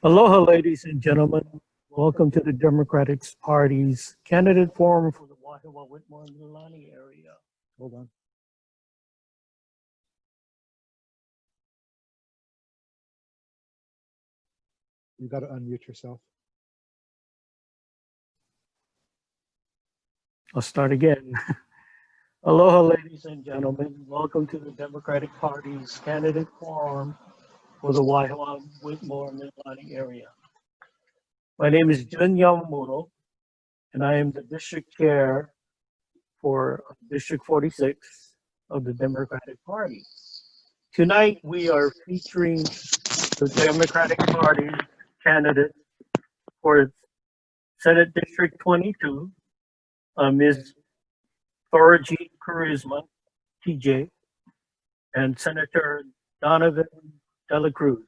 Aloha, ladies and gentlemen. Welcome to the Democratic Party's candidate forum for the Wahiawa, Whitmore, and Leilani area. Hold on. You got to unmute yourself. I'll start again. Aloha, ladies and gentlemen. Welcome to the Democratic Party's candidate forum for the Wahiawa, Whitmore, and Leilani area. My name is Jun Yamamoto, and I am the district chair for District 46 of the Democratic Party. Tonight, we are featuring the Democratic Party candidate for Senate District 22, Ms. Thorajit Charisma, TJ, and Senator Donovan Dela Cruz.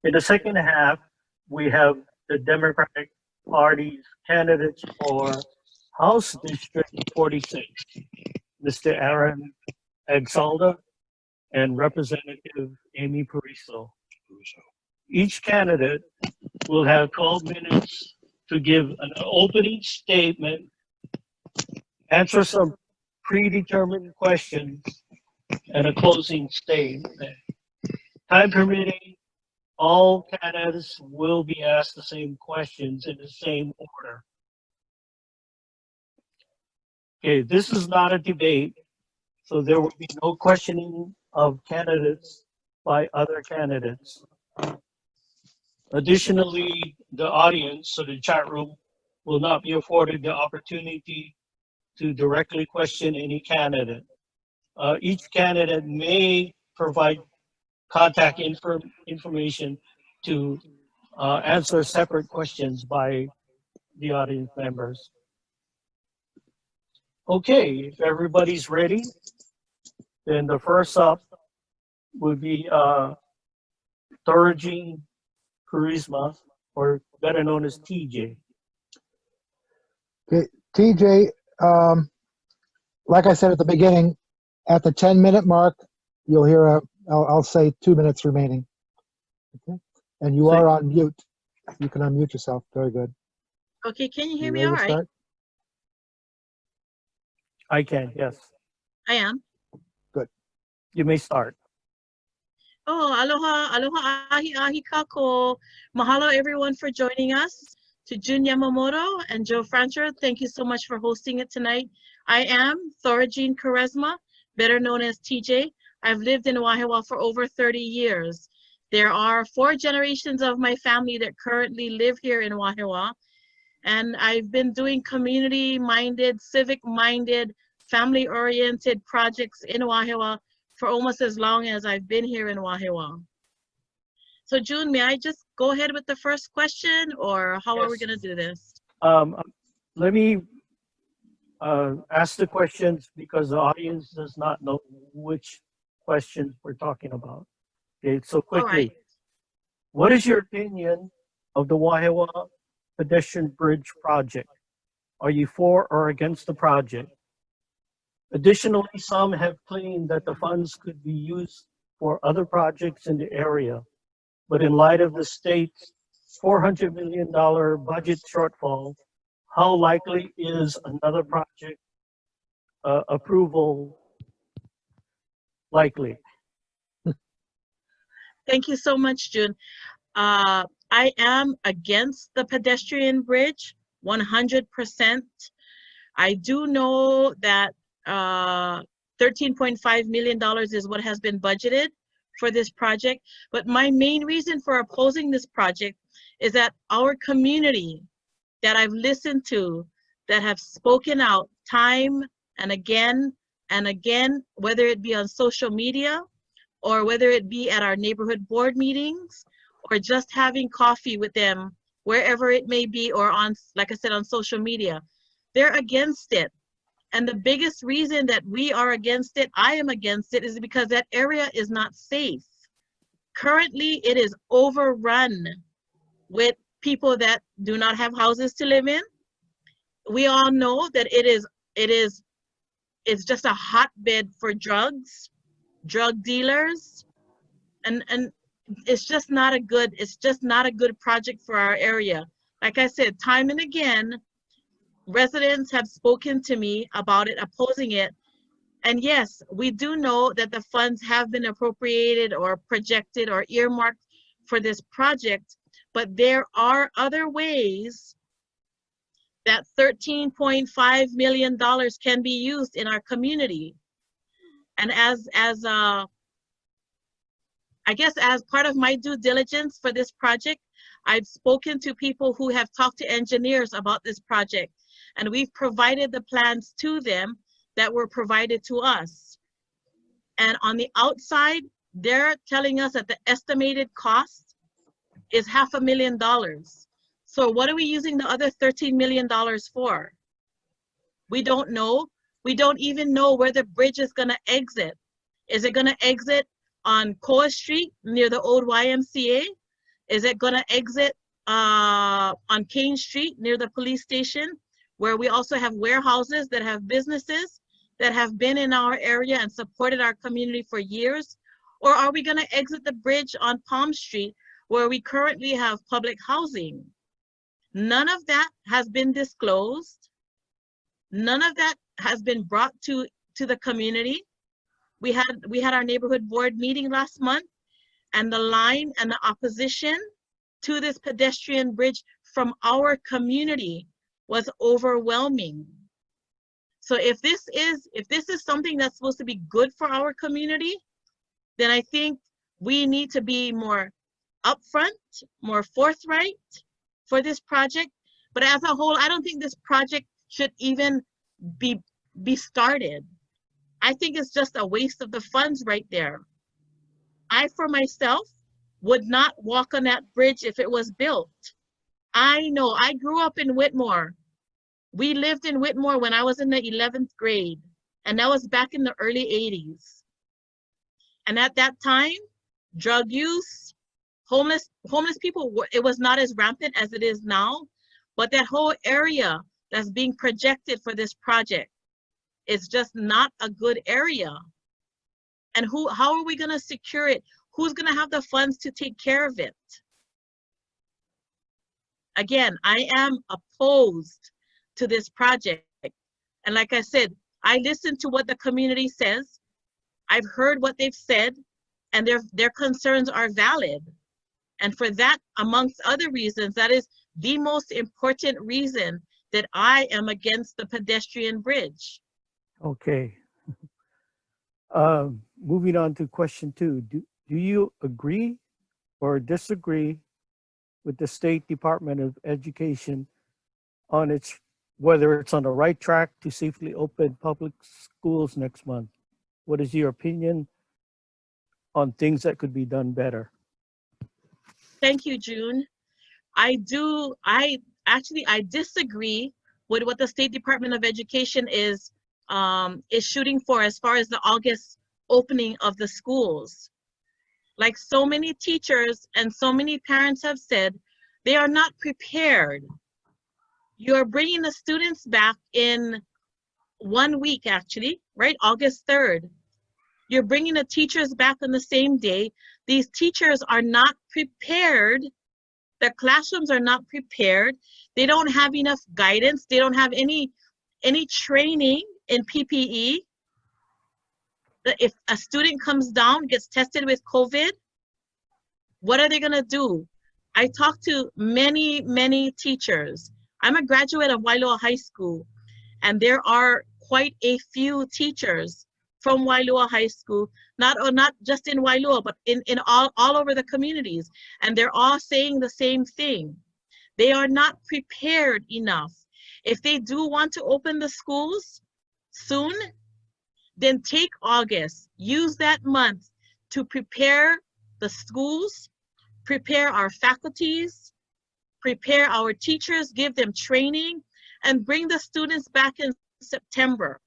In the second half, we have the Democratic Party's candidates for House District 46, Mr. Aaron Exalda and Representative Amy Pariso. Each candidate will have 12 minutes to give an opening statement, answer some predetermined questions, and a closing statement. Time permitting, all candidates will be asked the same questions in the same order. Okay, this is not a debate, so there will be no questioning of candidates by other candidates. Additionally, the audience, so the chat room, will not be afforded the opportunity to directly question any candidate. Each candidate may provide contact information to answer separate questions by the audience members. Okay, if everybody's ready, then the first up would be Thorajit Charisma, or better known as TJ. Okay, TJ, like I said at the beginning, at the 10-minute mark, you'll hear I'll say 2 minutes remaining. Okay, and you are on mute. You can unmute yourself. Very good. Okay, can you hear me ready all to right? start? I can, yes. I am. Good. You may start. Oh, aloha, aloha, ahi, ahi kako. Mahalo everyone for joining us. To Jun Yamamoto and Joe Francher, thank you so much for hosting it tonight. I am Thorajit Charisma, better known as TJ. I've lived in Wahiawa for over 30 years. There are 4 generations of my family that currently live here in Wahiawa. And I've been doing community-minded, civic-minded, family-oriented projects in Wahiawa for almost as long as I've been here in Wahiawa. So June, may I just go ahead with the first question, or how are we going to do this? Let me ask the questions because the audience does not know which questions we're talking about. Okay, so quickly, right. What is your opinion of the Wahiawa pedestrian bridge project? Are you for or against the project? Additionally, some have claimed that the funds could be used for other projects in the area, but in light of the state's $400 million budget shortfall, how likely is another project approval likely? Thank you so much, June. I am against the pedestrian bridge, 100%. I do know that $13.5 million is what has been budgeted for this project, but my main reason for opposing this project is that our community that I've listened to, that have spoken out time and again, whether it be on social media or whether it be at our neighborhood board meetings or just having coffee with them, wherever it may be, or on, like I said, on social media, they're against it. And the biggest reason that we are against it, I am against it, is because that area is not safe. Currently, it is overrun with people that do not have houses to live in. We all know that it's just a hotbed for drugs, drug dealers, and it's just not a good project for our area. Like I said, time and again, residents have spoken to me about it, opposing it. And yes, we do know that the funds have been appropriated or projected or earmarked for this project, but there are other ways that $13.5 million can be used in our community. And I guess as part of my due diligence for this project, I've spoken to people who have talked to engineers about this project, and we've provided the plans to them that were provided to us. And on the outside, they're telling us that the estimated cost is $500,000. So what are we using the other $13 million for? We don't know. We don't even know where the bridge is gonna exit. Is it gonna exit on Coa Street near the old YMCA? Is it gonna exit on Kane Street near the police station, where we also have warehouses that have businesses that have been in our area and supported our community for years? Or are we gonna exit the bridge on Palm Street, where we currently have public housing? None of that has been disclosed. None of that has been brought to the community. We had our neighborhood board meeting last month, and the line and the opposition to this pedestrian bridge from our community was overwhelming. So if this is something that's supposed to be good for our community, then I think we need to be more upfront, more forthright for this project. But as a whole, I don't think this project should even be started. I think it's just a waste of the funds right there. I, for myself, would not walk on that bridge if it was built. I know, I grew up in Whitmore. We lived in Whitmore when I was in the 11th grade, and that was back in the early 80s. And at that time, drug use, homeless people, it was not as rampant as it is now, but that whole area that's being projected for this project is just not a good area. And how are we gonna secure it? Who's gonna have the funds to take care of it? Again, I am opposed to this project. And like I said, I listen to what the community says. I've heard what they've said, and their concerns are valid. And for that, amongst other reasons, that is the most important reason that I am against the pedestrian bridge. Okay. Moving on to question 2. Do you agree or disagree with the State Department of Education on whether it's on the right track to safely open public schools next month? What is your opinion on things that could be done better? Thank you, June. I disagree with what the State Department of Education is shooting for as far as the August opening of the schools. Like so many teachers and so many parents have said, they are not prepared. You're bringing the students back in 1 week, actually, right? August 3rd. You're bringing the teachers back on the same day. These teachers are not prepared. Their classrooms are not prepared. They don't have enough guidance. They don't have any training in PPE. If a student comes down, gets tested with COVID, what are they gonna do? I talked to many, many teachers. I'm a graduate of Wailoa High School, and there are quite a few teachers from Wailoa High School, not just in Wailoa, but in all over the communities. And they're all saying the same thing. They are not prepared enough. If they do want to open the schools soon, then take August, use that month to prepare the schools, prepare our faculties, prepare our teachers, give them training, and bring the students back in September.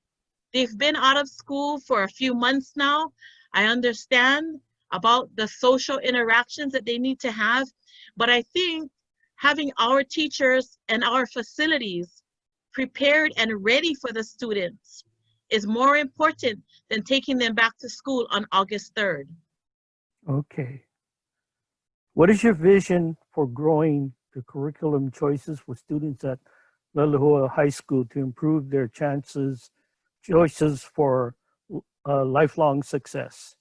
They've been out of school for a few months now. I understand about the social interactions that they need to have, but I think having our teachers and our facilities prepared and ready for the students is more important than taking them back to school on August 3rd. Okay. What is your vision for growing the curriculum choices for students at Lelehua High School to improve their choices for lifelong success?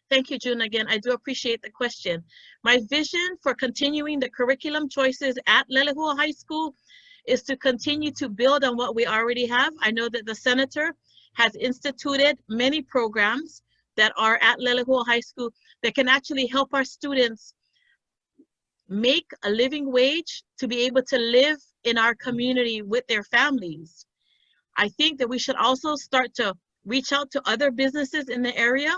Thank you, June. Again, I do appreciate the question. My vision for continuing the curriculum choices at Lelehua High School is to continue to build on what we already have. I know that the senator has instituted many programs that are at Lelehua High School that can actually help our students make a living wage to be able to live in our community with their families. I think that we should also start to reach out to other businesses in the area.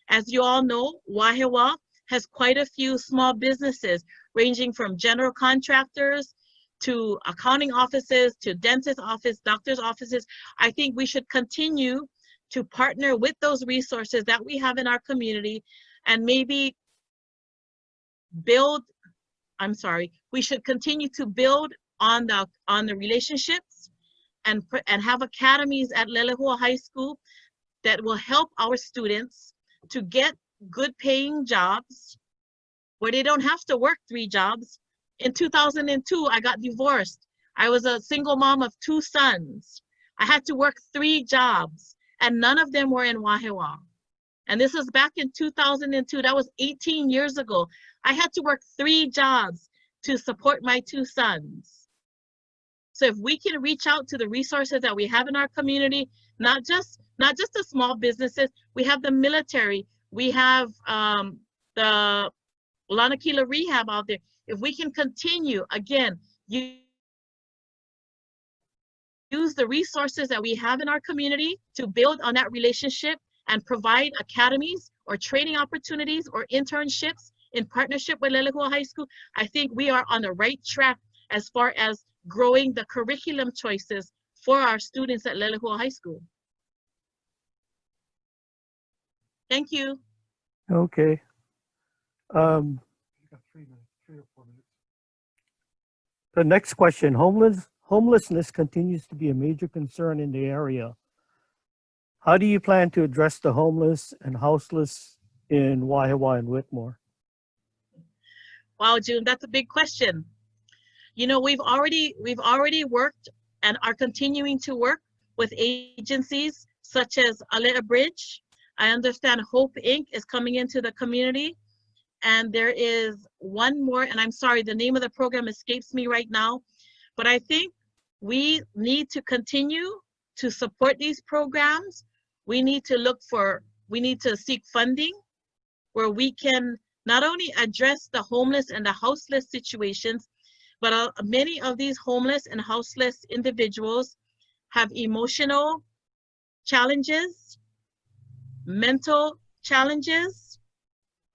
As you all know, Wahiawa has quite a few small businesses ranging from general contractors to accounting offices, to dentist office, doctor's offices. I think we should continue to partner with those resources that we have in our community and maybe we should continue to build on the relationships and have academies at Lelehua High School that will help our students to get good paying jobs where they don't have to work 3 jobs. In 2002, I got divorced. I was a single mom of 2 sons. I had to work 3 jobs and none of them were in Wahiawa. And this was back in 2002. That was 18 years ago. I had to work 3 jobs to support my 2 sons. So if we can reach out to the resources that we have in our community, not just the small businesses, we have the military, we have the Lanakila Rehab out there. If we can continue, again, use the resources that we have in our community to build on that relationship and provide academies or training opportunities or internships in partnership with Lelehua High School, I think we are on the right track as far as growing the curriculum choices for our students at Lelehua High School. Thank you. Okay. You got 3 minutes, 3 or 4 minutes. The next question, homelessness continues to be a major concern in the area. How do you plan to address the homeless and houseless in Wahiawa and Whitmore? Wow, June, that's a big question. You know, we've already worked and are continuing to work with agencies such as Alea Bridge. I understand Hope Inc. is coming into the community. And there is one more, and I'm sorry, the name of the program escapes me right now, but I think we need to continue to support these programs. We need to seek funding where we can not only address the homeless and the houseless situations, but many of these homeless and houseless individuals have emotional challenges, mental challenges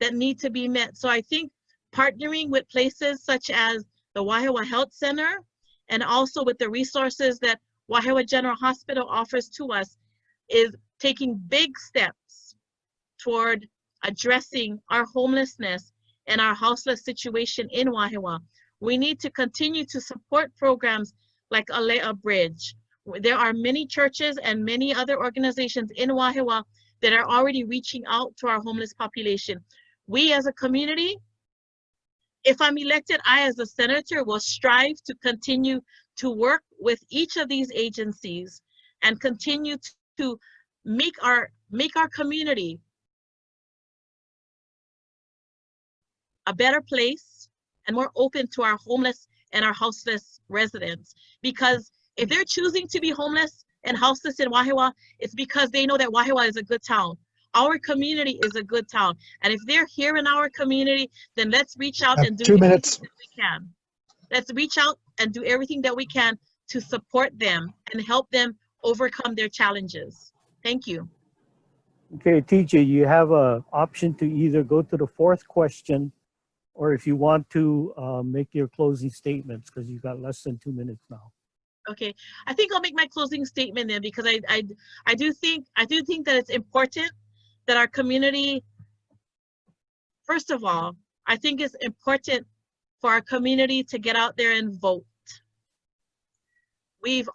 that need to be met. So I think partnering with places such as the Wahiawa Health Center and also with the resources that Wahiawa General Hospital offers to us is taking big steps toward addressing our homelessness and our houseless situation in Wahiawa. We need to continue to support programs like Alea Bridge. There are many churches and many other organizations in Wahiawa that are already reaching out to our homeless population. We as a community, if I'm elected, I as a senator will strive to continue to work with each of these agencies and continue to make our community a better place and more open to our homeless and our houseless residents. Because if they're choosing to be homeless and houseless in Wahiawa, it's because they know that Wahiawa is a good town. Our community is a good town. And if they're here in our community, then let's reach out and do 2 minutes. everything that we can. Let's reach out and do everything that we can to support them and help them overcome their challenges. Thank you. Okay, TJ, you have an option to either go to the 4th question or if you want to make your closing statements because you've got less than 2 minutes now. Okay, I think I'll make my closing statement then because I do think that it's important that our community, first of all, I think it's important for our community to get out there and vote. We've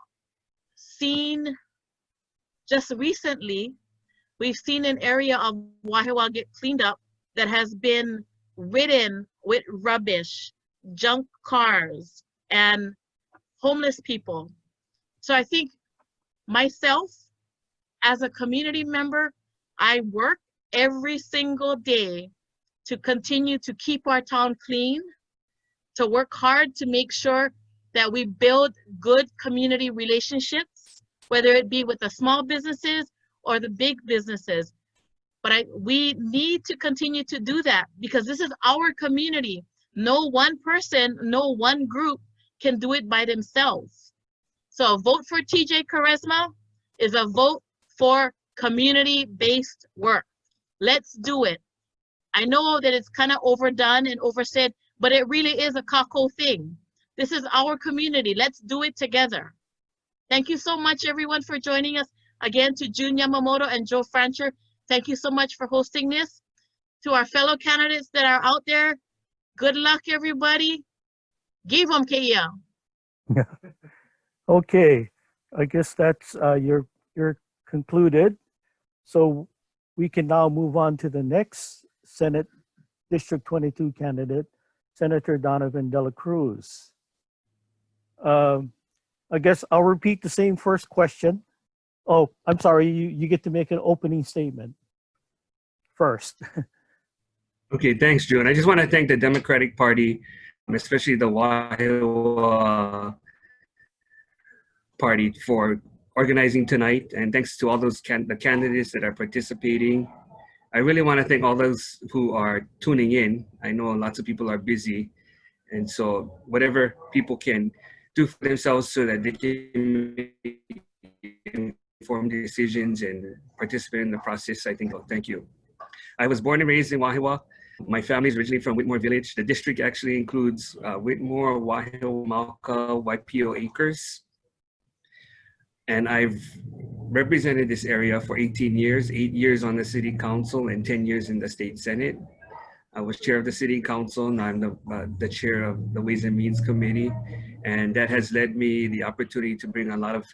seen just recently, we've seen an area of Wahiawa get cleaned up that has been ridden with rubbish, junk cars, and homeless people. So I think myself, as a community member, I work every single day to continue to keep our town clean, to work hard to make sure that we build good community relationships, whether it be with the small businesses or the big businesses. But we need to continue to do that because this is our community. No one person, no one group can do it by themselves. So a vote for TJ Charisma is a vote for community-based work. Let's do it. I know that it's kind of overdone and oversaid, but it really is a Kako thing. This is our community. Let's do it together. Thank you so much, everyone, for joining us. Again, to June Yamamoto and Joe Francher, thank you so much for hosting this. To our fellow candidates that are out there, good luck, everybody. Give them Kia. Okay, I guess that's you're concluded. So we can now move on to the next Senate District 22 candidate, Senator Donovan Dela Cruz. I guess I'll repeat the same first question. Oh, I'm sorry, you get to make an opening statement first. Okay, thanks, June. I just want to thank the Democratic Party, especially the Waihoa Party, for organizing tonight, and thanks to all those the candidates that are participating. I really want to thank all those who are tuning in. I know lots of people are busy, and so whatever people can do for themselves so that they can make informed decisions and participate in the process, I think, thank you. I was born and raised in Waihoa. My family is originally from Whitmore Village. The district actually includes Whitmore, Waihoa, Mauka, Waipio Acres. And I've represented this area for 18 years, 8 years on the city council and 10 years in the state senate. I was chair of the city council, and I'm the chair of the Ways and Means Committee. And that has led me the opportunity to bring a lot of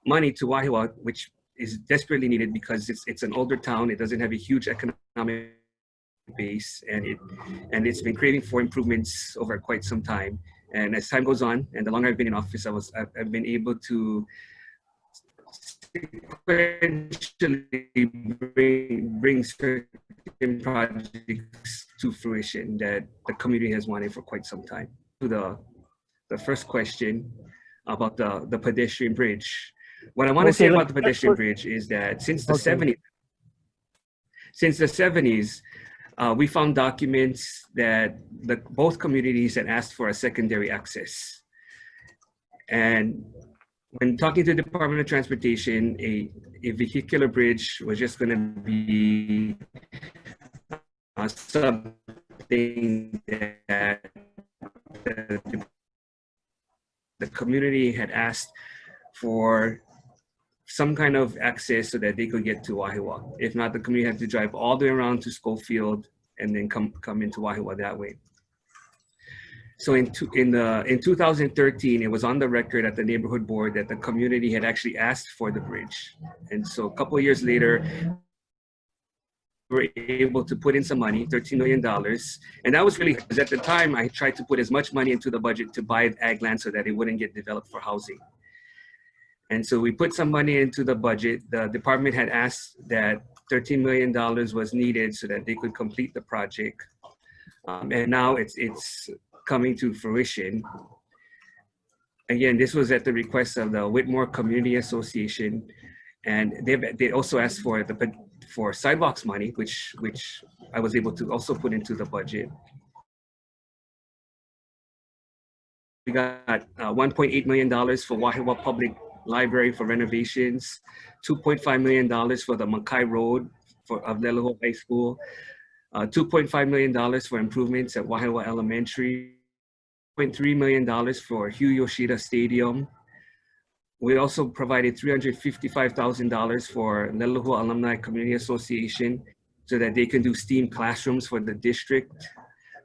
money to Waihoa, which is desperately needed because it's an older town. It doesn't have a huge economic base, and it's been craving for improvements over quite some time. And as time goes on, and the longer I've been in office, I've been able to sequentially bring certain projects to fruition that the community has wanted for quite some time. To the first question about the pedestrian bridge. What I want to say about the pedestrian bridge is that since the 70s, we found documents that both communities had asked for a secondary access. And when talking to the Department of Transportation, a vehicular bridge was just going to be something that the community had asked for some kind of access so that they could get to Waihoa. If not, the community had to drive all the way around to Schofield and then come into Waihoa that way. So in 2013, it was on the record at the neighborhood board that the community had actually asked for the bridge. And so a couple of years later, we were able to put in some money, $13 million. And that was really, because at the time, I tried to put as much money into the budget to buy ag land so that it wouldn't get developed for housing. And so we put some money into the budget. The department had asked that $13 million was needed so that they could complete the project. And now it's coming to fruition. Again, this was at the request of the Whitmore Community Association. And they also asked for sidewalks money, which I was able to also put into the budget. We got $1.8 million for Waihoa Public Library for renovations, $2.5 million for the Makai Road of Leilehua High School, $2.5 million for improvements at Waihoa Elementary, $0.3 million for Hugh Yoshida Stadium. We also provided $355,000 for Leilehua Alumni Community Association so that they can do STEAM classrooms for the district.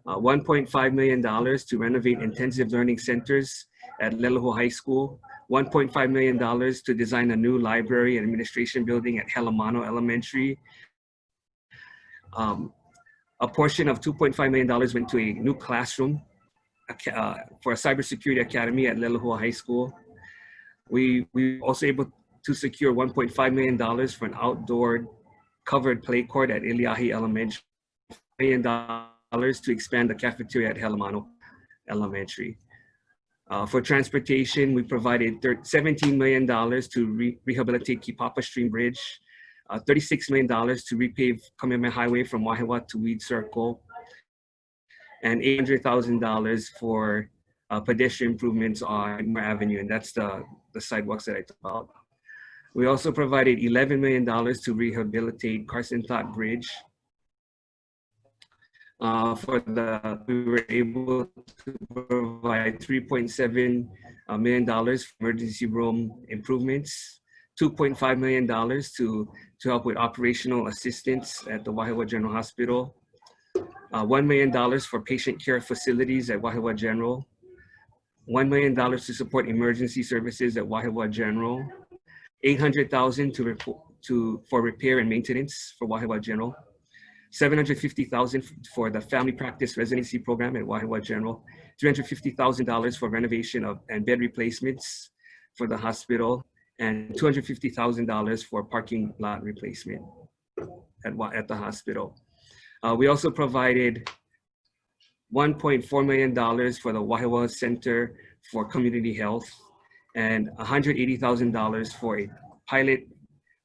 $1.5 million to renovate intensive learning centers at Leilehua High School. $1.5 million to design a new library and administration building at Helamano Elementary. A portion of $2.5 million went to a new classroom for a cybersecurity academy at Leilehua High School. We also able to secure $1.5 million for an outdoor covered play court at Iliahi Elementary, $1 million to expand the cafeteria at Helemano Elementary. For transportation, we provided $17 million to rehabilitate Kipapa Stream Bridge, $36 million to repave Kamehameha Highway from Wahiawa to Weed Circle, and $800,000 for pedestrian improvements on Moore Avenue, and that's the sidewalks that I talked about. We also provided $11 million to rehabilitate Carson Thought Bridge. We were able to provide $3.7 million for emergency room improvements, $2.5 million to help with operational assistance at the Wahiawa General Hospital, $1 million for patient care facilities at Wahiawa General, $1 million to support emergency services at Wahiawa General, $800,000 for repair and maintenance for Wahiawa General, $750,000 for the family practice residency program at Wahiawa General, $350,000 for renovation and bed replacements for the hospital, and $250,000 for parking lot replacement at the hospital. We also provided $1.4 million for the Wahiawa Center for Community Health and $180,000 for a pilot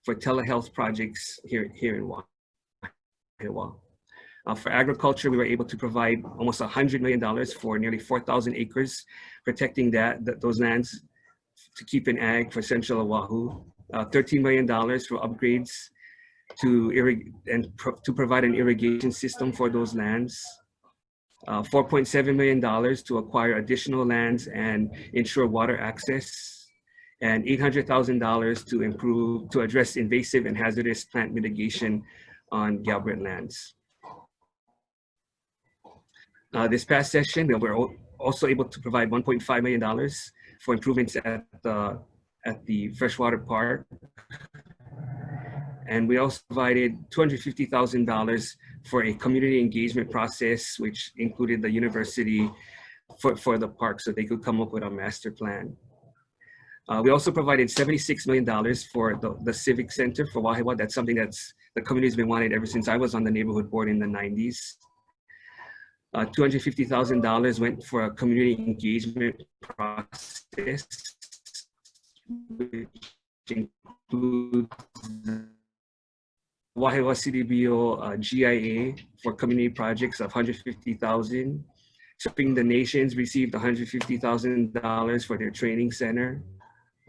for telehealth projects here in Wahiawa. For agriculture, we were able to provide almost $100 million for nearly 4,000 acres, protecting those lands to keep in ag for Central Oahu, $13 million for upgrades to provide an irrigation system for those lands, $4.7 million to acquire additional lands and ensure water access, and $800,000 to address invasive and hazardous plant mitigation on Galbraith lands. This past session, we were also able to provide $1.5 million for improvements at the freshwater park. And we also provided $250,000 for a community engagement process, which included the university for the park so they could come up with a master plan. We also provided $76 million for the Civic Center for Wahiawa. That's something that's the community's been wanting ever since I was on the neighborhood board in the 90s. $250,000 went for a community engagement process, which includes Wahiawa CDBO GIA for community projects of $150,000. Serving the Nations received $150,000 for their training center.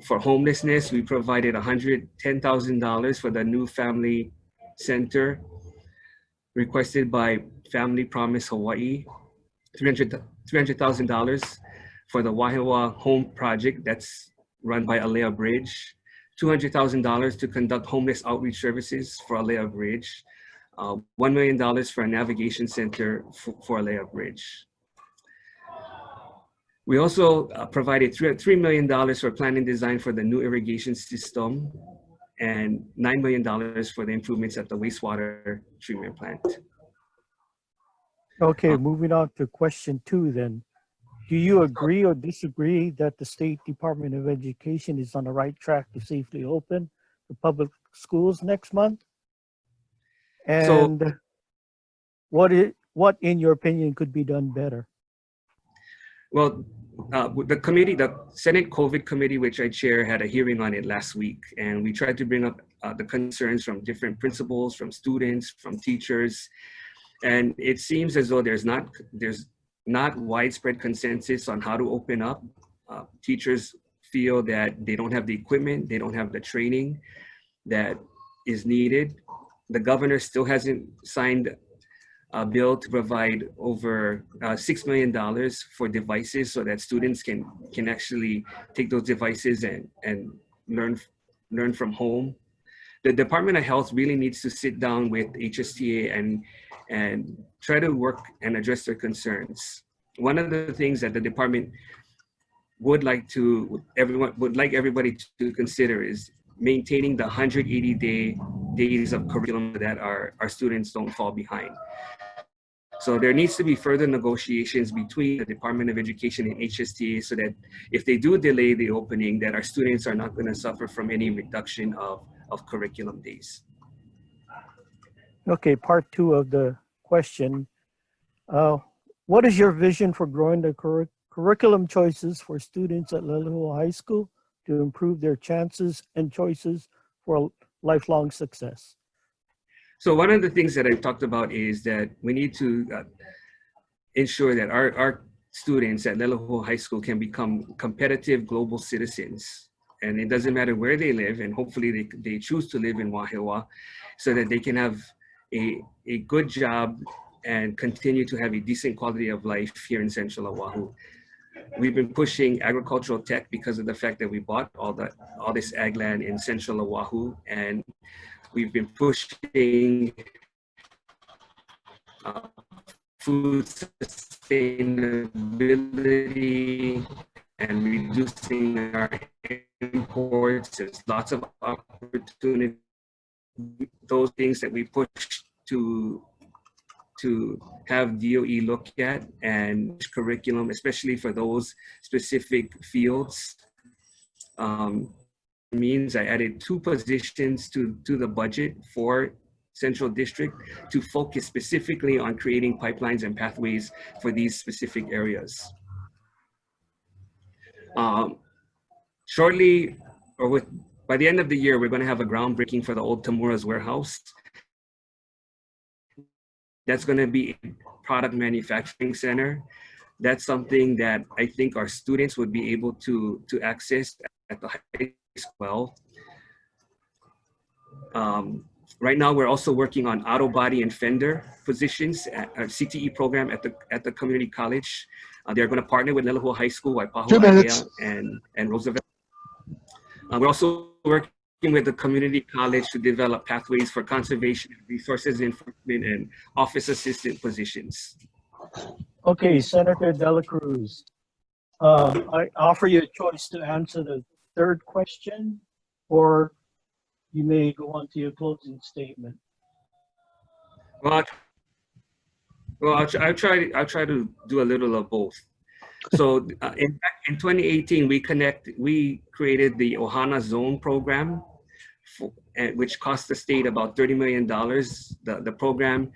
For homelessness, we provided $110,000 for the new family center requested by Family Promise Hawaii, $300,000 for the Wahiawa Home Project that's run by Alea Bridge, $200,000 to conduct homeless outreach services for Alea Bridge, $1 million for a navigation center for Alea Bridge. We also provided $3 million for planning design for the new irrigation system and $9 million for the improvements at the wastewater treatment plant. Okay, moving on to question 2 then. Do you agree or disagree that the State Department of Education is on the right track to safely open the public schools next month? And what in your opinion could be done better? Well, the Senate COVID committee, which I chair, had a hearing on it last week, and we tried to bring up the concerns from different principals, from students, from teachers, and it seems as though there's not widespread consensus on how to open up. Teachers feel that they don't have the equipment, they don't have the training that is needed. The governor still hasn't signed a bill to provide over $6 million for devices so that students can actually take those devices and learn from home. The Department of Health really needs to sit down with HSTA and try to work and address their concerns. One of the things that the department would like everybody to consider is maintaining the 180 days of curriculum that our students don't fall behind. So there needs to be further negotiations between the Department of Education and HSTA so that if they do delay the opening, that our students are not going to suffer from any reduction of curriculum days. Okay, part two of the question. What is your vision for growing the curriculum choices for students at Leleho High School to improve their chances and choices for lifelong success? So one of the things that I've talked about is that we need to ensure that our students at Leleho High School can become competitive global citizens. And it doesn't matter where they live, and hopefully they choose to live in Wahiawa so that they can have a good job and continue to have a decent quality of life here in Central Oahu. We've been pushing agricultural tech because of the fact that we bought all this ag land in Central Oahu, and we've been pushing food sustainability and reducing our imports. There's lots of opportunity. Those things that we push to have DOE look at and curriculum, especially for those specific fields. Means I added 2 positions to the budget for Central District to focus specifically on creating pipelines and pathways for these specific areas. Shortly, or by the end of the year, we're going to have a groundbreaking for the old Tamura's warehouse. That's going to be a product manufacturing center. That's something that I think our students would be able to access at the high school. Right now, we're also working on auto body and fender positions at our CTE program at the community college. They're going to partner with Leleho High School, Waipahu, 2 minutes. and Roosevelt. We're also working with the community college to develop pathways for conservation, resources enforcement, and office assistant positions. Okay, Senator Dela Cruz. I offer you a choice to answer the third question, or you may go on to your closing statement. Well, I'll try to do a little of both. So in 2018, we created the Ohana Zone program, which cost the state about $30 million. The program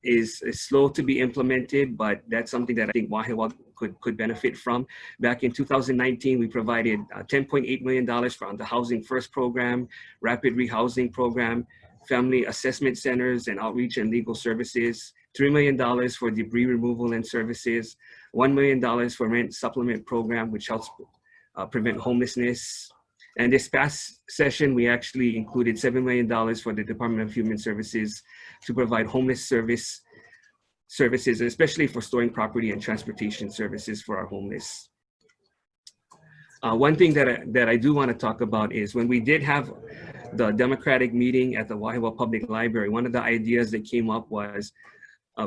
is slow to be implemented, but that's something that I think Wahiawa could benefit from. Back in 2019, we provided $10.8 million for the Housing First program, Rapid Rehousing program, Family Assessment Centers and Outreach and Legal Services, $3 million for debris removal and services, $1 million for rent supplement program, which helps prevent homelessness. And this past session, we actually included $7 million for the Department of Human Services to provide homeless services, especially for storing property and transportation services for our homeless. One thing that I do want to talk about is when we did have the Democratic meeting at the Wahiawa Public Library, one of the ideas that came up was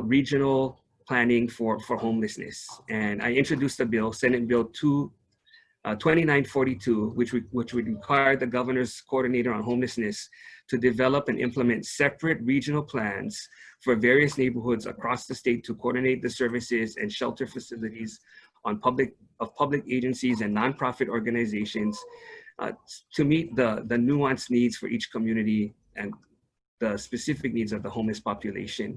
regional planning for homelessness. And I introduced a bill, Senate Bill 2942, which would require the governor's coordinator on homelessness to develop and implement separate regional plans for various neighborhoods across the state to coordinate the services and shelter facilities on public agencies and nonprofit organizations to meet the nuanced needs for each community and the specific needs of the homeless population.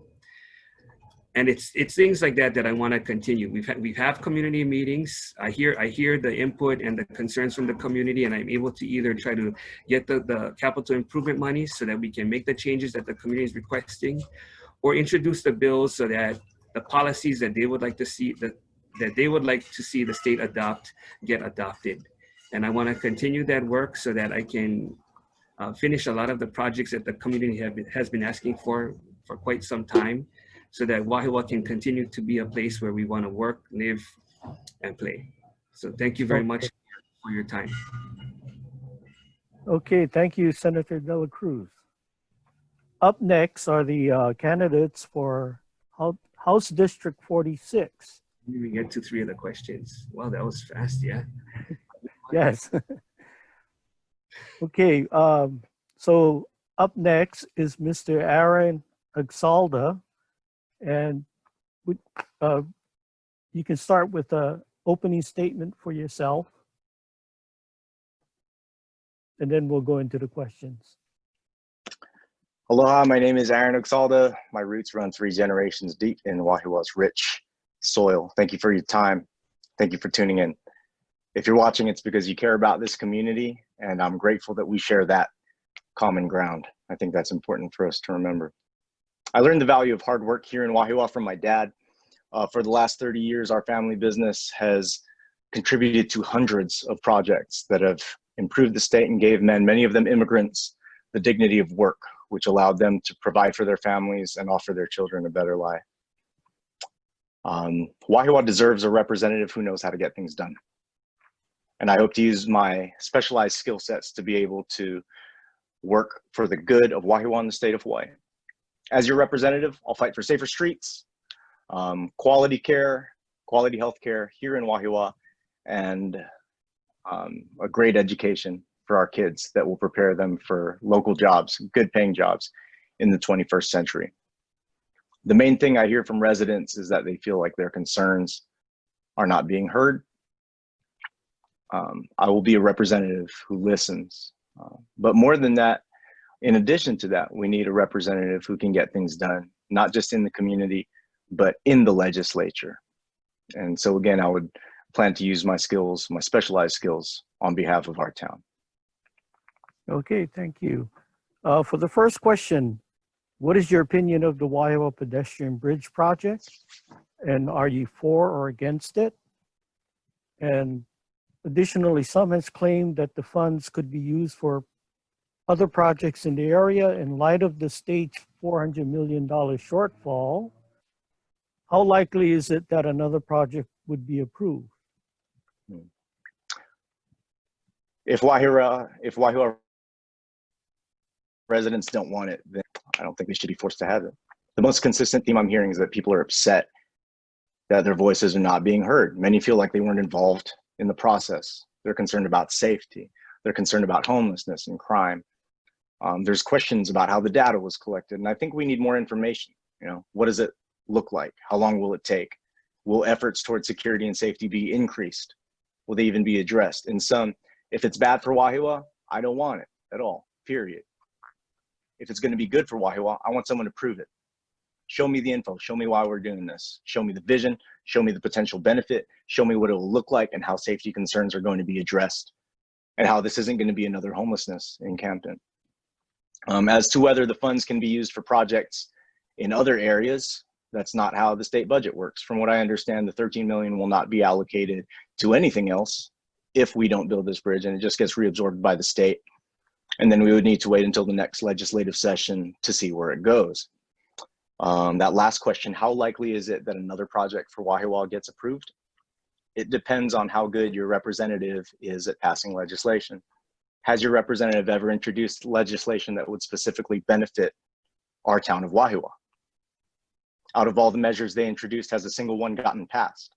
And it's things like that I want to continue. We have community meetings. I hear the input and the concerns from the community, and I'm able to either try to get the capital improvement money so that we can make the changes that the community is requesting, or introduce the bills so that the policies that they would like to see the state adopt get adopted. And I want to continue that work so that I can finish a lot of the projects that the community has been asking for quite some time, so that Wahiawa can continue to be a place where we want to work, live, and play. So thank you very much for your time. Okay, thank you, Senator Dela Cruz. Up next are the candidates for House District 46. We get to 3 of the questions. Wow, that was fast, yeah. Yes. Okay, so up next is Mr. Aaron Agsalda, And would, you can start with a opening statement for yourself. And then we'll go into the questions. Aloha, my name is Aaron Oxalda. My roots run 3 generations deep in Wahiawa's rich soil. Thank you for your time. Thank you for tuning in. If you're watching, it's because you care about this community, and I'm grateful that we share that common ground. I think that's important for us to remember. I learned the value of hard work here in Wahiawa from my dad. For the last 30 years, our family business has contributed to hundreds of projects that have improved the state and gave men, many of them immigrants, the dignity of work, which allowed them to provide for their families and offer their children a better life. Wahiawa deserves a representative who knows how to get things done. And I hope to use my specialized skill sets to be able to work for the good of Wahiawa and the state of Hawaii. As your representative, I'll fight for safer streets, quality care, quality health care here in Wahiawa, and a great education for our kids that will prepare them for local jobs, good paying jobs in the 21st century. The main thing I hear from residents is that they feel like their concerns are not being heard. I will be a representative who listens. But more than that, in addition to that, we need a representative who can get things done, not just in the community, but in the legislature. And so again, I would plan to use my skills, my specialized skills, on behalf of our town. Okay, thank you. For the first question, what is your opinion of the Wahiawa Pedestrian Bridge project? And are you for or against it? And additionally, some has claimed that the funds could be used for other projects in the area in light of the state's $400 million shortfall. How likely is it that another project would be approved? If Wahiawa residents don't want it, then I don't think they should be forced to have it. The most consistent theme I'm hearing is that people are upset that their voices are not being heard. Many feel like they weren't involved in the process. They're concerned about safety. They're concerned about homelessness and crime. There's questions about how the data was collected. And I think we need more information. You know, what does it look like? How long will it take? Will efforts towards security and safety be increased? Will they even be addressed? And some, if it's bad for Wahiawa, I don't want it at all, period. If it's gonna be good for Wahiawa, I want someone to prove it. Show me the info, show me why we're doing this. Show me the vision, show me the potential benefit, show me what it will look like and how safety concerns are going to be addressed and how this isn't gonna be another homelessness in Camden. As to whether the funds can be used for projects in other areas, that's not how the state budget works. From what I understand, the 13 million will not be allocated to anything else if we don't build this bridge, and it just gets reabsorbed by the state. And then we would need to wait until the next legislative session to see where it goes. That last question, how likely is it that another project for Wahiawa gets approved? It depends on how good your representative is at passing legislation. Has your representative ever introduced legislation that would specifically benefit our town of Wahiawa? Out of all the measures they introduced, has a single one gotten passed?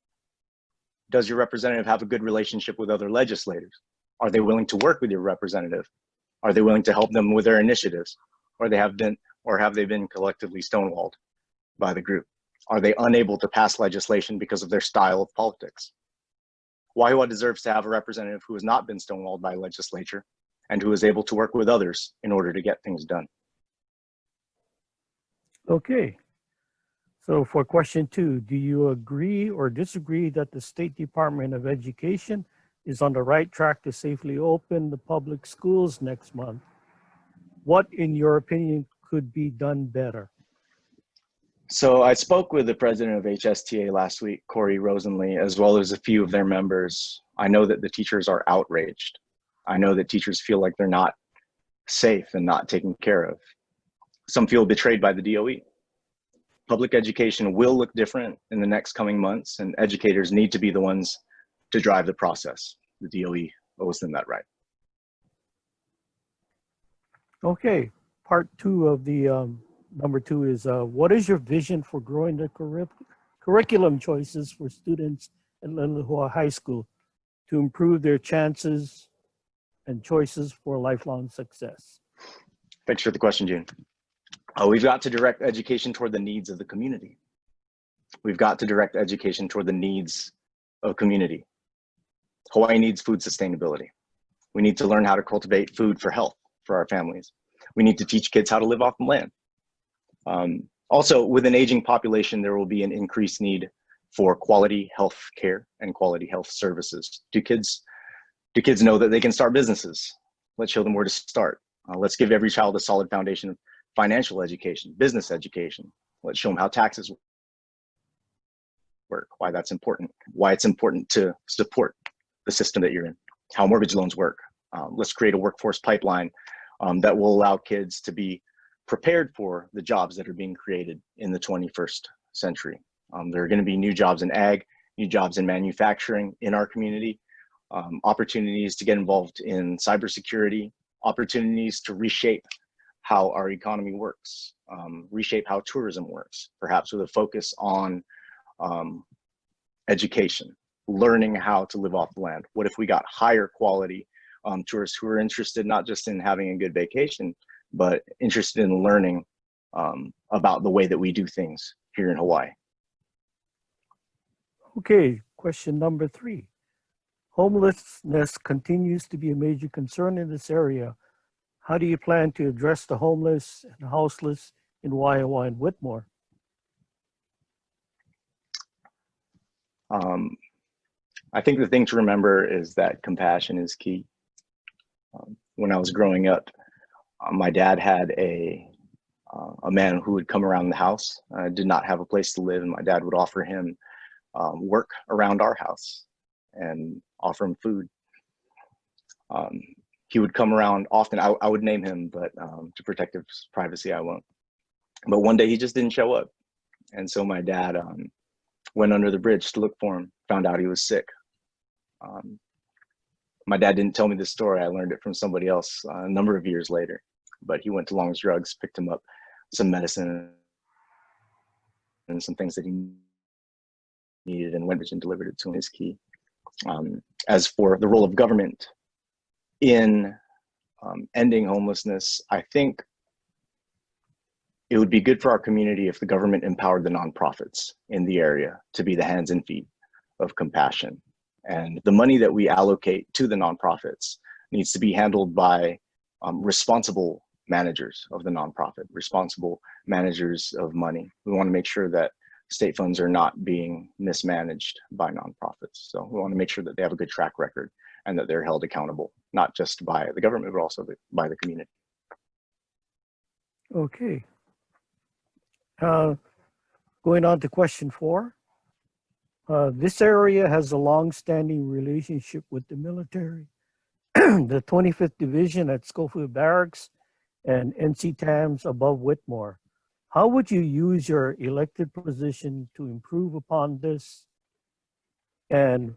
Does your representative have a good relationship with other legislators? Are they willing to work with your representative? Are they willing to help them with their initiatives? Or have they been collectively stonewalled by the group? Are they unable to pass legislation because of their style of politics? Wahiawa deserves to have a representative who has not been stonewalled by legislature and who is able to work with others in order to get things done. Okay. So for question 2, do you agree or disagree that the State Department of Education is on the right track to safely open the public schools next month? What, in your opinion, could be done better? So I spoke with the president of HSTA last week, Corey Rosenlee, as well as a few of their members. I know that the teachers are outraged. I know that teachers feel like they're not safe and not taken care of. Some feel betrayed by the DOE. Public education will look different in the next coming months, and educators need to be the ones to drive the process. The DOE owes them that right. Okay, part 2 of the number 2 is what is your vision for growing the curriculum choices for students at Leilehua High School to improve their chances and choices for lifelong success? Thanks for the question, June. We've got to direct education toward the needs of the community. We've got to direct education toward the needs of community. Hawaii needs food sustainability. We need to learn how to cultivate food for health for our families. We need to teach kids how to live off the land. Also, with an aging population, there will be an increased need for quality health care and quality health services. Do kids know that they can start businesses? Let's show them where to start. Let's give every child a solid foundation of financial education, business education. Let's show them how taxes work, why that's important, why it's important to support the system that you're in, how mortgage loans work. Let's create a workforce pipeline that will allow kids to be prepared for the jobs that are being created in the 21st century. There are going to be new jobs in ag, new jobs in manufacturing in our community, opportunities to get involved in cybersecurity, opportunities to reshape how our economy works, reshape how tourism works, perhaps with a focus on education, learning how to live off the land. What if we got higher quality tourists who are interested not just in having a good vacation, but interested in learning about the way that we do things here in Hawaii? Okay, question number 3. Homelessness continues to be a major concern in this area. How do you plan to address the homeless and houseless in Waiawa and Whitmore? I think the thing to remember is that compassion is key. When I was growing up, my dad had a man who would come around the house, did not have a place to live, and my dad would offer him work around our house and offer him food. He would come around often. I would name him, but to protect his privacy, I won't. But one day he just didn't show up. And so my dad went under the bridge to look for him, found out he was sick. My dad didn't tell me this story. I learned it from somebody else a number of years later. But he went to Long's Drugs, picked him up some medicine and some things that he needed, and went and delivered it to him. Is key. As for the role of government in ending homelessness, I think it would be good for our community if the government empowered the nonprofits in the area to be the hands and feet of compassion. And the money that we allocate to the nonprofits needs to be handled by responsible managers of the nonprofit, responsible managers of money. We want to make sure that state funds are not being mismanaged by nonprofits. So we want to make sure that they have a good track record and that they're held accountable, not just by the government, but also by the community. Okay. Going on to question 4. This area has a long-standing relationship with the military. The 25th Division at Schofield Barracks and NC-TAMS above Whitmore. How would you use your elected position to improve upon this? And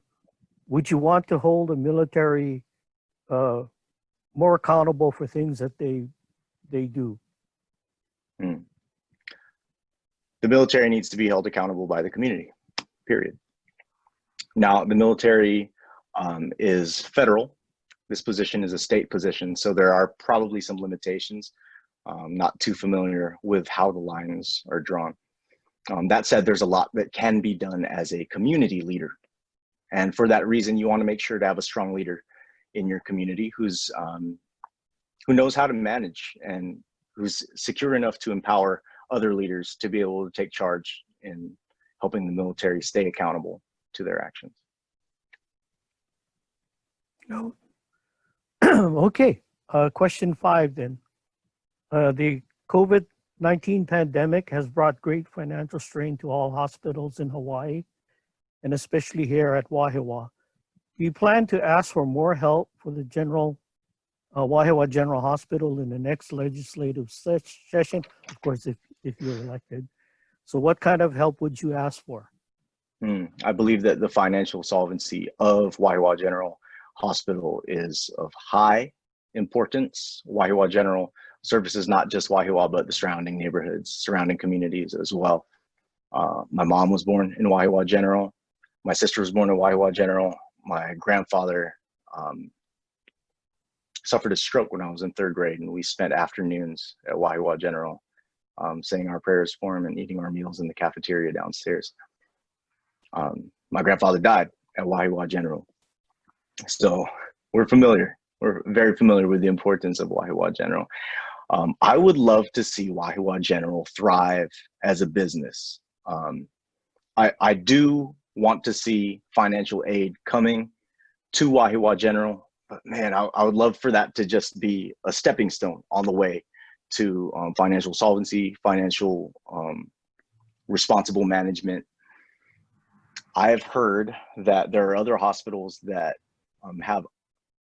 would you want to hold the military more accountable for things that they do? The military needs to be held accountable by the community, period. Now, the military is federal. This position is a state position, so there are probably some limitations. Not too familiar with how the lines are drawn. That said, there's a lot that can be done as a community leader. And for that reason, you want to make sure to have a strong leader in your community who knows how to manage and who's secure enough to empower other leaders to be able to take charge in helping the military stay accountable to their actions. No. Okay, question 5 then. The COVID-19 pandemic has brought great financial strain to all hospitals in Hawaii, and especially here at Wahiawa. Do you plan to ask for more help for the Wahiawa General Hospital in the next legislative session? Of course, if you're elected. So what kind of help would you ask for? I believe that the financial solvency of Wahiawa General Hospital is of high importance. Wahiawa General services not just Wahiawa, but the surrounding neighborhoods, surrounding communities as well. My mom was born in Wahiawa General. My sister was born in Wahiawa General. My grandfather suffered a stroke when I was in 3rd grade, and we spent afternoons at Wahiawa General saying our prayers for him and eating our meals in the cafeteria downstairs. My grandfather died at Wahiawa General. So we're familiar. We're very familiar with the importance of Wahiawa General. I would love to see Wahiawa General thrive as a business. I do want to see financial aid coming to Wahiawa General, but man, I would love for that to just be a stepping stone on the way to financial solvency, financial responsible management. I have heard that there are other hospitals that have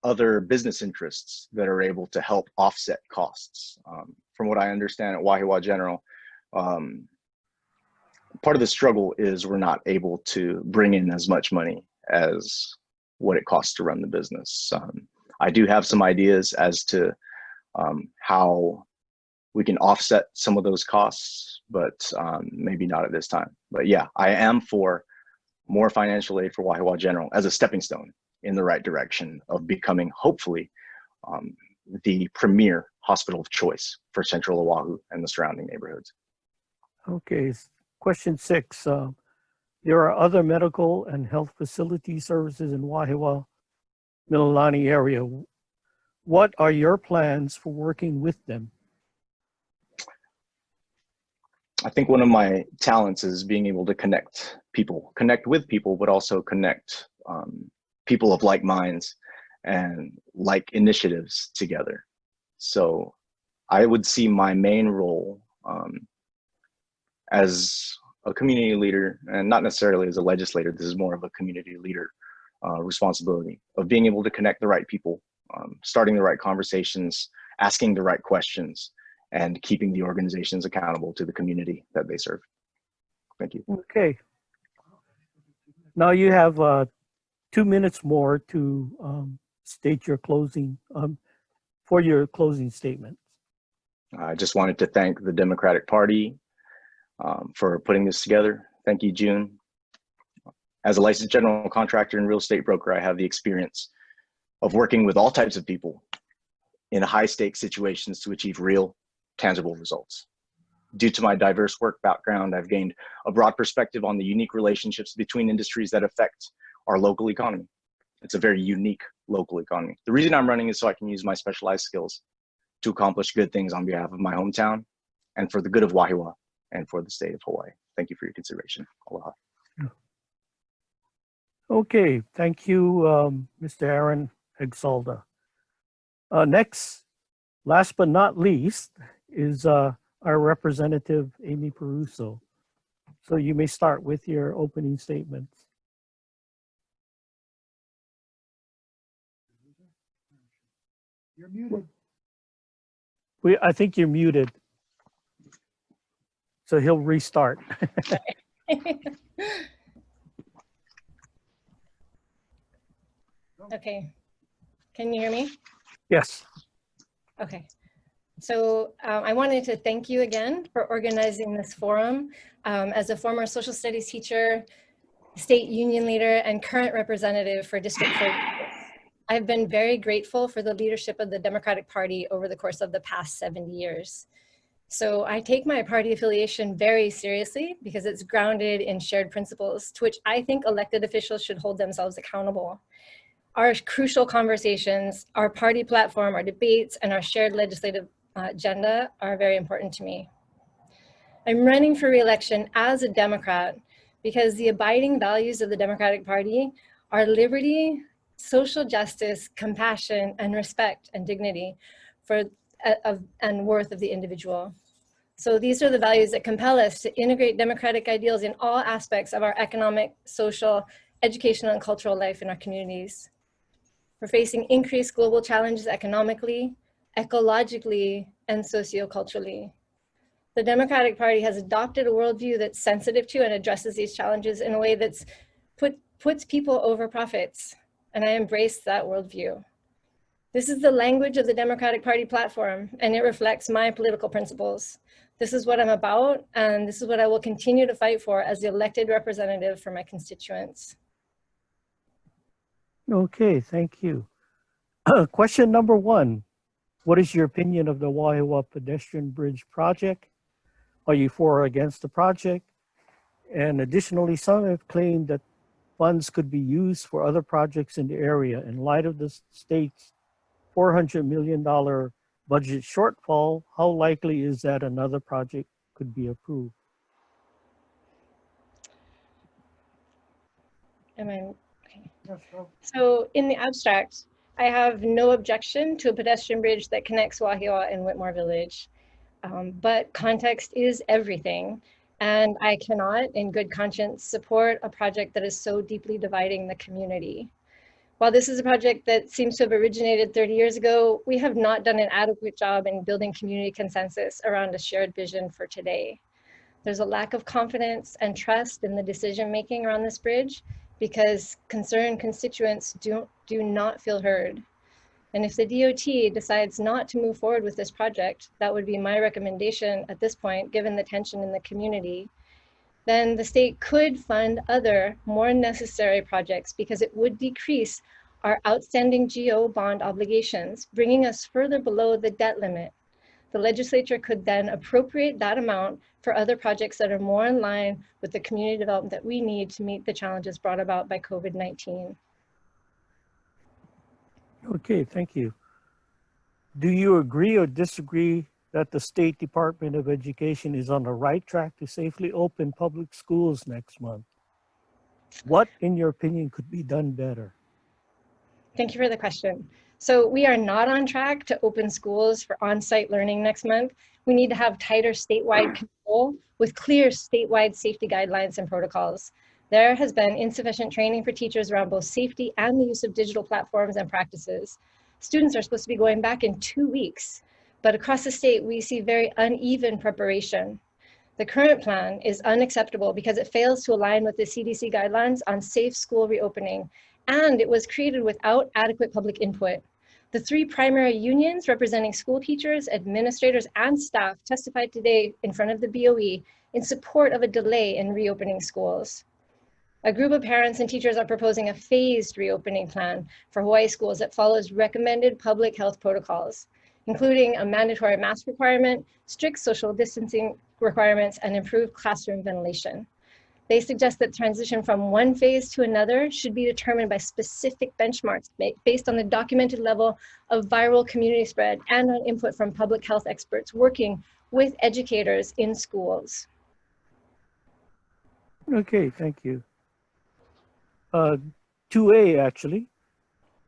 other business interests that are able to help offset costs. From what I understand at Wahiawa General, part of the struggle is we're not able to bring in as much money as what it costs to run the business. I do have some ideas as to how we can offset some of those costs, but maybe not at this time. But yeah, I am for more financial aid for Wahiawa General as a stepping stone in the right direction of becoming, hopefully, the premier hospital of choice for Central Oahu and the surrounding neighborhoods. Okay, question 6. There are other medical and health facility services in Wahiawa, Mililani area. What are your plans for working with them? I think one of my talents is being able to connect with people, but also connect people of like minds and like initiatives together. So I would see my main role as a community leader, and not necessarily as a legislator. This is more of a community leader responsibility of being able to connect the right people, starting the right conversations, asking the right questions, and keeping the organizations accountable to the community that they serve. Thank you. Okay. Now you have 2 minutes more to state your closing, for your closing statement. I just wanted to thank the Democratic Party for putting this together. Thank you, June. As a licensed general contractor and real estate broker, I have the experience of working with all types of people in high stakes situations to achieve real, tangible results. Due to my diverse work background, I've gained a broad perspective on the unique relationships between industries that affect our local economy. It's a very unique local economy. The reason I'm running is so I can use my specialized skills to accomplish good things on behalf of my hometown and for the good of Wahiawa and for the state of Hawaii. Thank you for your consideration. Aloha. Okay, thank you, Mr. Aaron Exalda. Next, last but not least, is our representative, Amy Peruso. So you may start with your opening statements. You're muted. I think you're muted. So he'll restart. Okay, can you hear me? Yes. Okay, so I wanted to thank you again for organizing this forum. As a former social studies teacher, state union leader, and current representative for District 4, I've been very grateful for the leadership of the Democratic Party over the course of the past 70 years. So I take my party affiliation very seriously because it's grounded in shared principles to which I think elected officials should hold themselves accountable. Our crucial conversations, our party platform, our debates, and our shared legislative agenda are very important to me. I'm running for re-election as a Democrat because the abiding values of the Democratic Party are liberty, social justice, compassion, and respect and dignity and worth of the individual. So these are the values that compel us to integrate democratic ideals in all aspects of our economic, social, educational, and cultural life in our communities. We're facing increased global challenges economically, ecologically, and socioculturally. The Democratic Party has adopted a worldview that's sensitive to and addresses these challenges in a way that's puts people over profits, and I embrace that worldview. This is the language of the Democratic Party platform, and it reflects my political principles. This is what I'm about, and this is what I will continue to fight for as the elected representative for my constituents. Okay, thank you. Question number 1. What is your opinion of the Wahiawa Pedestrian Bridge project? Are you for or against the project? And additionally, some have claimed that funds could be used for other projects in the area. In light of the state's $400 million budget shortfall, how likely is that another project could be approved? Am I, okay. So in the abstract, I have no objection to a pedestrian bridge that connects Wahiawa and Whitmore Village. But context is everything. And I cannot, in good conscience, support a project that is so deeply dividing the community. While this is a project that seems to have originated 30 years ago, we have not done an adequate job in building community consensus around a shared vision for today. There's a lack of confidence and trust in the decision-making around this bridge because concerned constituents do not feel heard. And if the DOT decides not to move forward with this project, that would be my recommendation at this point, given the tension in the community, then the state could fund other more necessary projects because it would decrease our outstanding GO bond obligations, bringing us further below the debt limit. The legislature could then appropriate that amount for other projects that are more in line with the community development that we need to meet the challenges brought about by COVID-19. Okay, thank you. Do you agree or disagree that the State Department of Education is on the right track to safely open public schools next month? What, in your opinion, could be done better? Thank you for the question. So we are not on track to open schools for on-site learning next month. We need to have tighter statewide control with clear statewide safety guidelines and protocols. There has been insufficient training for teachers around both safety and the use of digital platforms and practices. Students are supposed to be going back in 2 weeks, but across the state, we see very uneven preparation. The current plan is unacceptable because it fails to align with the CDC guidelines on safe school reopening, and it was created without adequate public input. The 3 primary unions representing school teachers, administrators, and staff testified today in front of the BOE in support of a delay in reopening schools. A group of parents and teachers are proposing a phased reopening plan for Hawaii schools that follows recommended public health protocols, including a mandatory mask requirement, strict social distancing requirements, and improved classroom ventilation. They suggest that transition from one phase to another should be determined by specific benchmarks based on the documented level of viral community spread and on input from public health experts working with educators in schools. Okay, thank you. 2A, actually.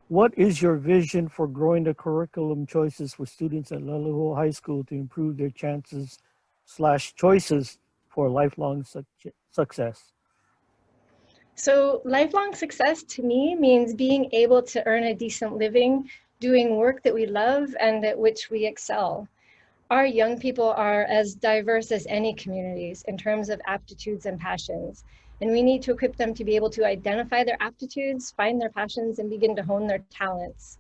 What is your vision for growing the curriculum choices for students at Leleho High School to improve their chances / choices for lifelong success? So lifelong success to me means being able to earn a decent living, doing work that we love and at which we excel. Our young people are as diverse as any communities in terms of aptitudes and passions, and we need to equip them to be able to identify their aptitudes, find their passions, and begin to hone their talents.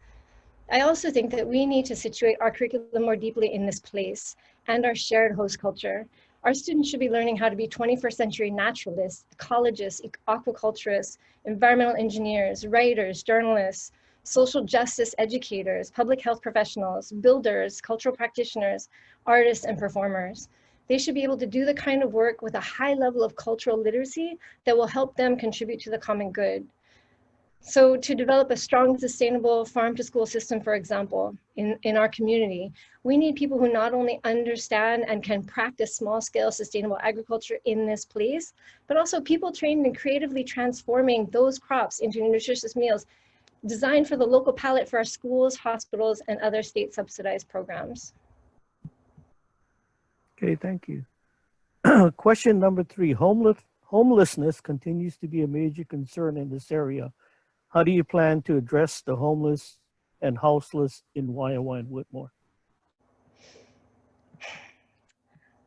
I also think that we need to situate our curriculum more deeply in this place and our shared host culture. Our students should be learning how to be 21st century naturalists, ecologists, aquaculturists, environmental engineers, writers, journalists, social justice educators, public health professionals, builders, cultural practitioners, artists, and performers. They should be able to do the kind of work with a high level of cultural literacy that will help them contribute to the common good. So to develop a strong, sustainable farm-to-school system, for example, in our community, we need people who not only understand and can practice small-scale sustainable agriculture in this place, but also people trained in creatively transforming those crops into nutritious meals designed for the local palate for our schools, hospitals, and other state-subsidized programs. Okay, thank you. Question number 3, homelessness continues to be a major concern in this area. How do you plan to address the homeless and houseless in Wahiawa and Whitmore?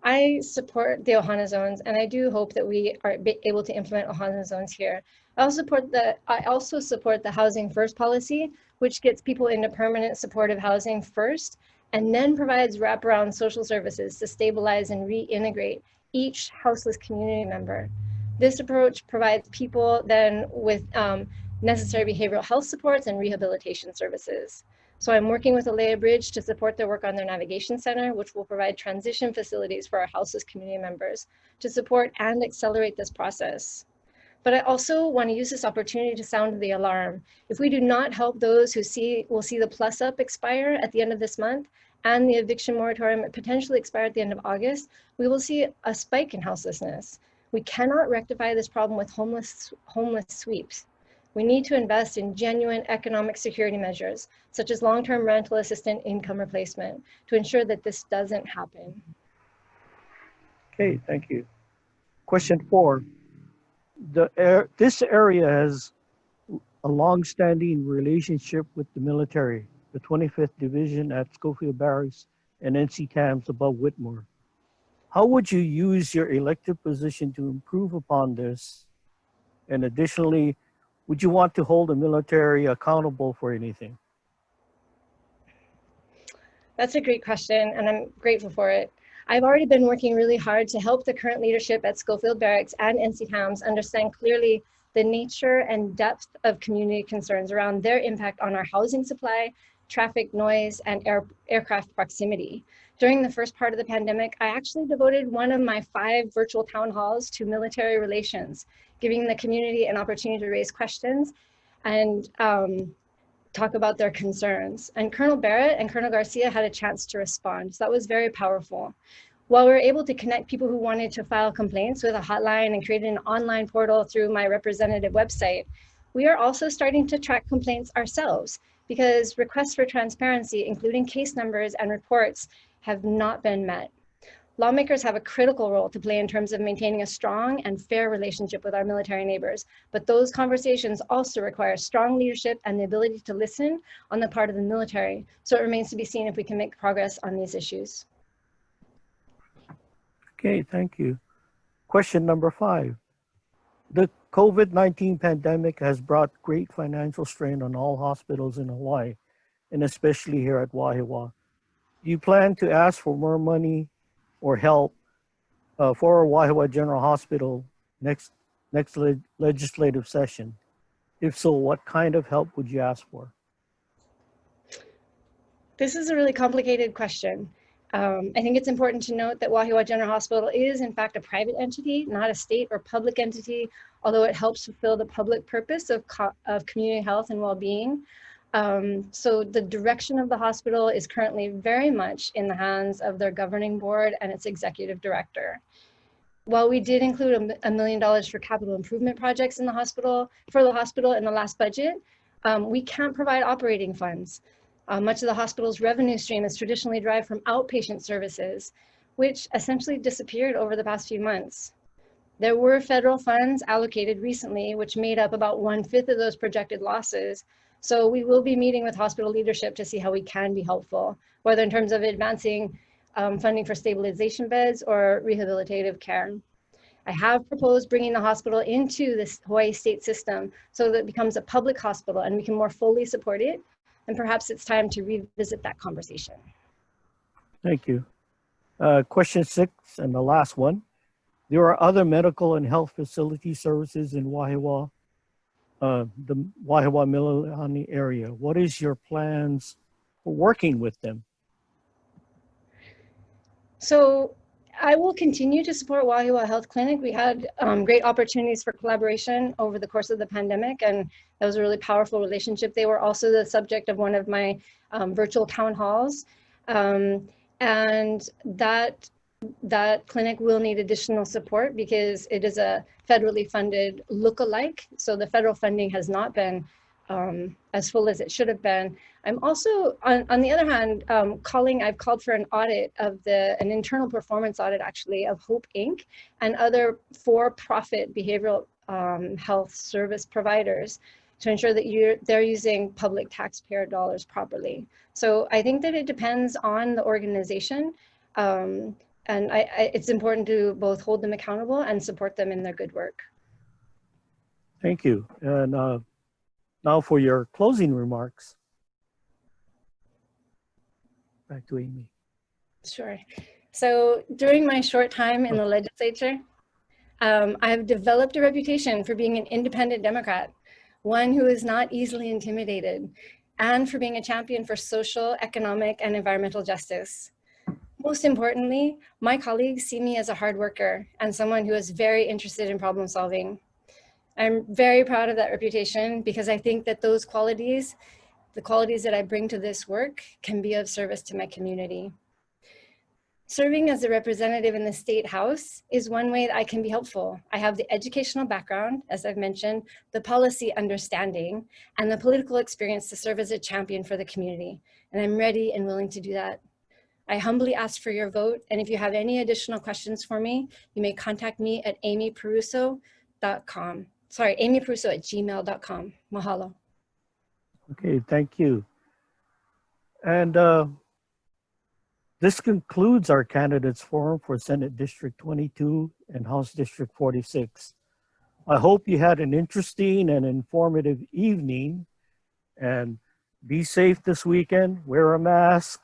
I support the Ohana zones, and I do hope that we are able to implement Ohana zones here. I also support the Housing First policy, which gets people into permanent supportive housing first, and then provides wraparound social services to stabilize and reintegrate each houseless community member. This approach provides people then with necessary behavioral health supports and rehabilitation services. So I'm working with Alea Bridge to support their work on their navigation center, which will provide transition facilities for our house's community members to support and accelerate this process. But I also want to use this opportunity to sound the alarm. If we do not help those who will see the plus up expire at the end of this month and the eviction moratorium potentially expire at the end of August, we will see a spike in houselessness. We cannot rectify this problem with homeless sweeps. We need to invest in genuine economic security measures, such as long-term rental assistance income replacement, to ensure that this doesn't happen. Okay, thank you. Question 4. This area has a long-standing relationship with the military, the 25th Division at Schofield Barracks and NC Tams above Whitmore. How would you use your elected position to improve upon this? And additionally, would you want to hold the military accountable for anything? That's a great question, and I'm grateful for it. I've already been working really hard to help the current leadership at Schofield Barracks and NC Tams understand clearly the nature and depth of community concerns around their impact on our housing supply, traffic noise, and aircraft proximity. During the first part of the pandemic, I actually devoted one of my 5 virtual town halls to military relations, giving the community an opportunity to raise questions and talk about their concerns. And Colonel Barrett and Colonel Garcia had a chance to respond. So that was very powerful. While we were able to connect people who wanted to file complaints with a hotline and created an online portal through my representative website, we are also starting to track complaints ourselves because requests for transparency, including case numbers and reports, have not been met. Lawmakers have a critical role to play in terms of maintaining a strong and fair relationship with our military neighbors, but those conversations also require strong leadership and the ability to listen on the part of the military. So it remains to be seen if we can make progress on these issues. Okay, thank you. Question number 5. The COVID-19 pandemic has brought great financial strain on all hospitals in Hawaii, and especially here at Wahiawa. Do you plan to ask for more money or help for Wahiawa General Hospital next legislative session? If so, what kind of help would you ask for? This is a really complicated question. I think it's important to note that Wahiawa General Hospital is in fact a private entity, not a state or public entity, although it helps fulfill the public purpose of community health and well-being. So the direction of the hospital is currently very much in the hands of their governing board and its executive director. While we did include $1 million for capital improvement projects in the hospital, in the last budget, we can't provide operating funds. Much of the hospital's revenue stream is traditionally derived from outpatient services, which essentially disappeared over the past few months. There were federal funds allocated recently, which made up about 1/5 of those projected losses. So we will be meeting with hospital leadership to see how we can be helpful, whether in terms of advancing funding for stabilization beds or rehabilitative care. I have proposed bringing the hospital into this Hawaii state system so that it becomes a public hospital and we can more fully support it. And perhaps it's time to revisit that conversation. Thank you. Question 6 and the last one. There are other medical and health facility services in Wahiawa, the Wahiawa Mililani area. What is your plans for working with them? So I will continue to support Wahiawa Health Clinic. We had great opportunities for collaboration over the course of the pandemic, and that was a really powerful relationship. They were also the subject of one of my virtual town halls. And that clinic will need additional support because it is a federally funded look-alike. So the federal funding has not been as full as it should have been. I'm also, on the other hand, I've called for an audit of an internal performance audit actually of Hope Inc. and other for-profit behavioral health service providers to ensure that they're using public taxpayer dollars properly. So I think that it depends on the organization. And it's important to both hold them accountable and support them in their good work. Thank you. And now for your closing remarks. Back to Amy. Sure. So during my short time in the legislature, I have developed a reputation for being an independent Democrat, one who is not easily intimidated. and for being a champion for social, economic, and environmental justice. Most importantly, my colleagues see me as a hard worker and someone who is very interested in problem solving. I'm very proud of that reputation because I think that those qualities, the qualities that I bring to this work, can be of service to my community. Serving as a representative in the State House is one way that I can be helpful. I have the educational background, as I've mentioned, the policy understanding, and the political experience to serve as a champion for the community. And I'm ready and willing to do that. I humbly ask for your vote. And if you have any additional questions for me, you may contact me at amyperuso.com. Sorry, amyperuso@gmail.com. Mahalo. Okay, thank you. And this concludes our candidates forum for Senate District 22 and House District 46. I hope you had an interesting and informative evening, and be safe this weekend. Wear a mask.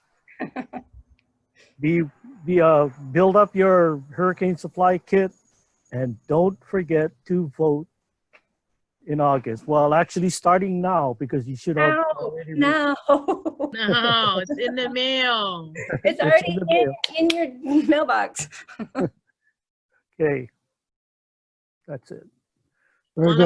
Build up your hurricane supply kit, and don't forget to vote in August. Well, actually starting now, because you should have already. No. No, it's in the mail. It's in already the mail. in your mailbox. Okay. That's it. Very Well, good.